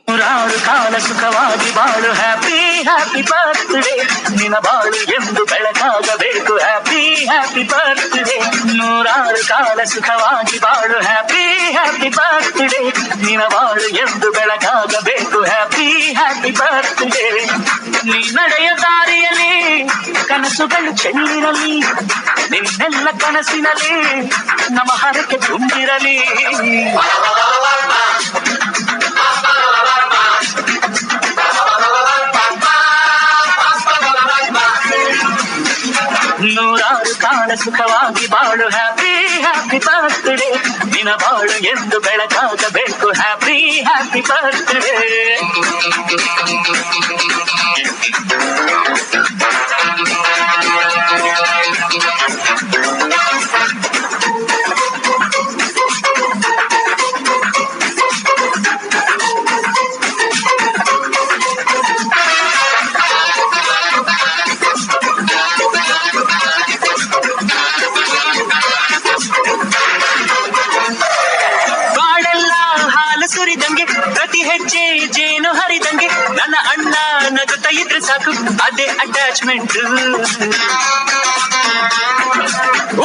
ನೂರಾರು ಕಾಲ ಸುಖವಾಗಿ ಬಾಳು ಹ್ಯಾಪಿ ಹ್ಯಾಪಿ ಬರ್ತ್ಡೇ ನಿನ್ನ ಬಾಳು ಎಂದು ಬೆಳಕಾಗಬೇಕು ಹ್ಯಾಪಿ ಹ್ಯಾಪಿ ಬರ್ತ್ಡೇ ನೂರಾರು ಕಾಲ ಸುಖವಾಗಿ ಬಾಳು ಹ್ಯಾಪಿ ಹ್ಯಾಪಿ ಬರ್ತ್ಡೇ ನಿನ್ನ ಬಾಳು ಎಂದು ಬೆಳಕಾಗಬೇಕು ಹ್ಯಾಪಿ ಹ್ಯಾಪಿ ಬರ್ತ್ಡೇ ನೀ ನಡೆಯ ದಾರಿಯಲ್ಲಿ ಕನಸುಗಳು ಚೆಲ್ಲಿರಲಿ ನಿನ್ನೆಲ್ಲ ಕನಸಿನಲ್ಲಿ ನಮ್ಮ ಹರಕೆ ತುಂಬಿರಲಿ ನೂರಾರು ಕಾಲ ಸುಖವಾಗಿ ಬಾಳು ಹ್ಯಾಪಿ ಹ್ಯಾಪಿ ಬರ್ತ್ಡೇ ನಿನ್ನ ಬಾಳು ಎಂದು ಬೆಳಕಾಗಬೇಕು ಹ್ಯಾಪಿ ಹ್ಯಾಪಿ ಬರ್ತ್ಡೇ ಸುರಿದಂಗೆ ಪ್ರತಿ ಹೆಜ್ಜೆ ಜೇನು ಹರಿದಂಗೆ ನನ್ನ ಅಣ್ಣ ನಗುತ್ತಾ ಇದ್ರೆ ಸಾಕು ಅದೇ ಅಟ್ಯಾಚ್ಮೆಂಟ್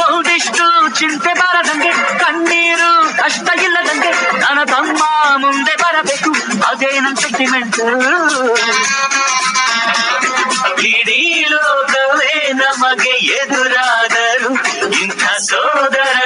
ಒಂದಿಷ್ಟು ಚಿಂತೆ ಬಾರದಂಗೆ ಕಣ್ಣೀರು ಕಷ್ಟ ಇಲ್ಲದಂಗೆ ನನ್ನ ತಮ್ಮ ಮುಂದೆ ಬರಬೇಕು ಅದೇ ನನ್ನ ಸೆಂಟಿಮೆಂಟ್ ಇಡೀ ಲೋಕವೇ ನಮಗೆ ಎದುರಾದರು ಇಂಥ ಸೋದರ